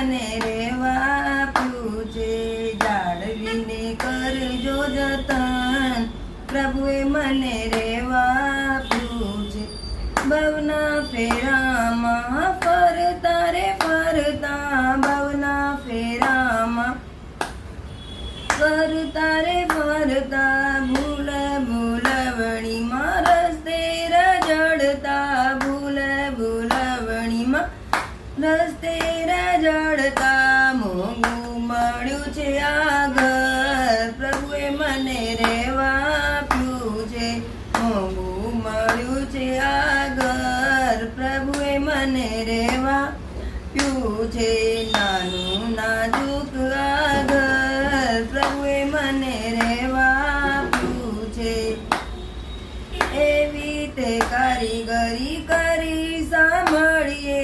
મને રેવા આપ્યું છે. જાળવીને કરજો જતન, પ્રભુએ મને રેવા આપ્યું છે. ભવના ફેરામાં ફરતા રે ફરતા, ભવના ફેરામાં ફરતા રે ફરતા, ભૂલ ભૂલવણીમાં રસ્તે રજડતા, ભૂલ ભૂલવણીમાં રસ્તે રજડતા. મોંઘું મળ્યું છે આ ઘર, પ્રભુએ મને રેવા આપ્યું છે. મોંઘું મળ્યું છે આ ઘર, પ્રભુએ મને રેવા આપ્યું છે. નાનું નાજુક આ ઘર, પ્રભુએ મને રેવા આપ્યું છે. એવી તે કારીગરી કરી સાંભળીએ,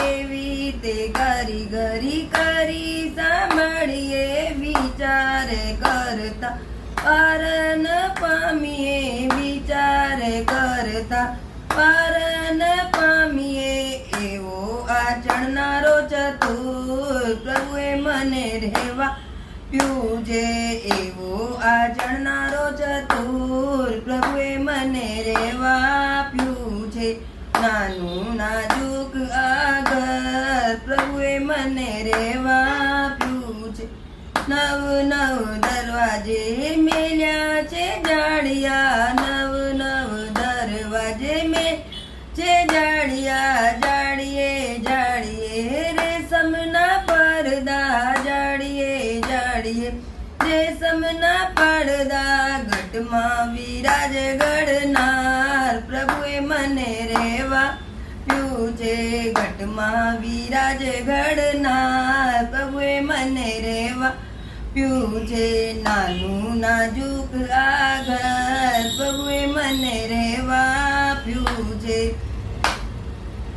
એવી તે કારીગરી કરી સાંભળીએ, વિચાર કરતા પાર ન પામીએ, વિચાર કરતા પાર ન પામીએ. એવો આચરનારો ચતુર, પ્રભુએ મને રહેવા આપ્યું છે. એવો આચરનારો ચતુર, પ્રભુએ મને રહેવા આપ્યું છે. નાનું નાજુક આ ઘર, પ્રભુએ મને રહેવા આપ્યું છે. નવ નવ દરવાજે મેલ્યા છે જાળિયા, નવ નવ દરવાજે મેં છે જાળિયા. જાળીએ જાળીએ રેશમના પડદા, જાળીએ જાળીએ રેશમના પડદા. ઘટમાં વિરાજ ઘડનાર, પ્રભુએ મને રેવા આપ્યું છે. ઘટમાં વિરાજ ઘડનાર, પ્રભુએ મને રેવા આપ્યું છે. નાનું નાજુક આ ઘર, પ્રભુએ મને રેવા આપ્યું છે.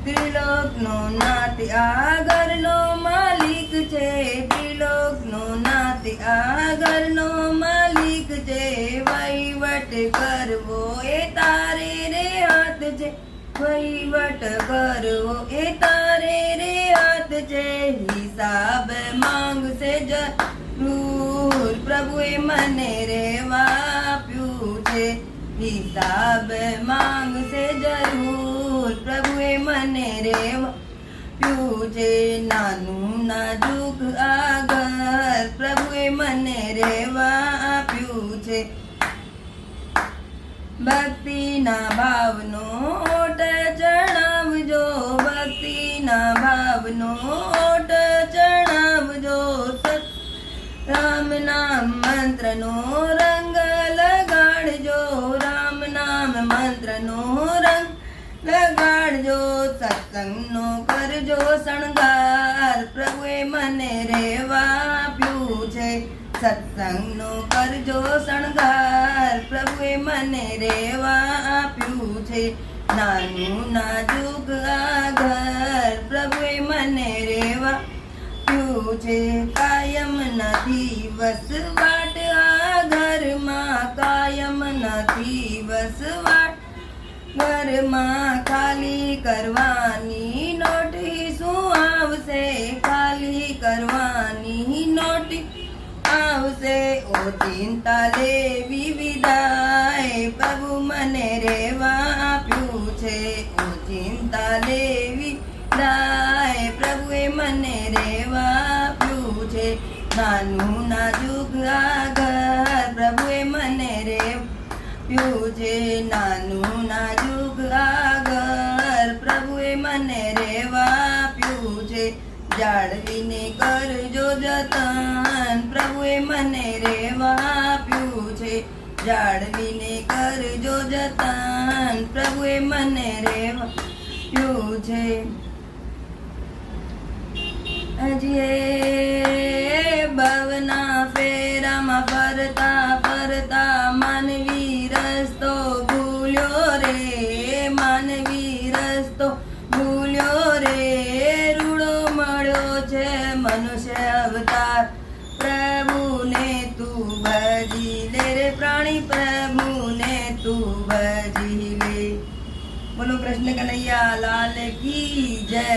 ત્રિલોકનો નાથ આ ઘરનો માલિક છે, ત્રિલોકનો નાથ આ ઘરનો માલિક છે. વહીવટ કરવો એ તારે રે હાથ છે, વહીવટ કરવો એ તારે રે હાથ છે. હિસાબ માંગશે જરૂર, પ્રભુએ મને રેવા આપ્યું છે. હિસાબ માંગશે જરૂર, પ્રભુએ મને રેવા આપ્યું છે. નાનું નાજુક આ ઘર, પ્રભુએ મને રેવા આપ્યું છે. ભક્તિના ભાવનો ઓટ ચણાવજો, ભક્તિના ભાવનો ઓટ ચણાવજો. રામ નામ મંત્રનો રંગ લગાડજો, રામ નામ મંત્રનો રંગ લગાડજો. સત્સંગનો કરજો શણગાર, પ્રભુએ મને રેવા આપ્યું છે. સત્સંગનો કરજો શણગાર, પ્રભુએ મને રેવા આપ્યું છે. નાનું નાજુક આ ઘર, પ્રભુએ મને રેવા આપ્યું છે. કાયમ નથી વસવાટ આ ઘરમાં, કાયમ નથી વસવાટ ઘરમાં. ખાલી કરવાની નોટી શું આવશે, ખાલી કરવાની નોટી આવશે. ઓ ચિંતા લેવી વિદાય, પ્રભુ મને રેવા આપ્યું છે. ઓ ચિંતા લેવી વિદાય, પ્રભુએ મને રેવા આપ્યું છે. નાનું નાજુક આ ઘર, પ્રભુએ મને રેવા આપ્યું છે. નાનું નાજુક આ ઘર, પ્રભુએ મને રેવા આપ્યું છે. જાળવીને કરજો જતન, પ્રભુએ મને રેવા આપ્યું છે. જાળવીને કરજો જતન, પ્રભુએ મને રેવા આપ્યું છે. હજી ભવના ફેરામાં ફરતા ફરતા, માનવી રસ્તો ભૂલ્યો રે, માનવી રસ્તો ભૂલ્યો રે. રૂડો મળ્યો છે મનુષ્ય અવતાર, પ્રભુને તું ભજી લે રે પ્રાણી, પ્રભુને તું ભજી લે. બોલો કૃષ્ણ કનૈયા લાલ કી જય.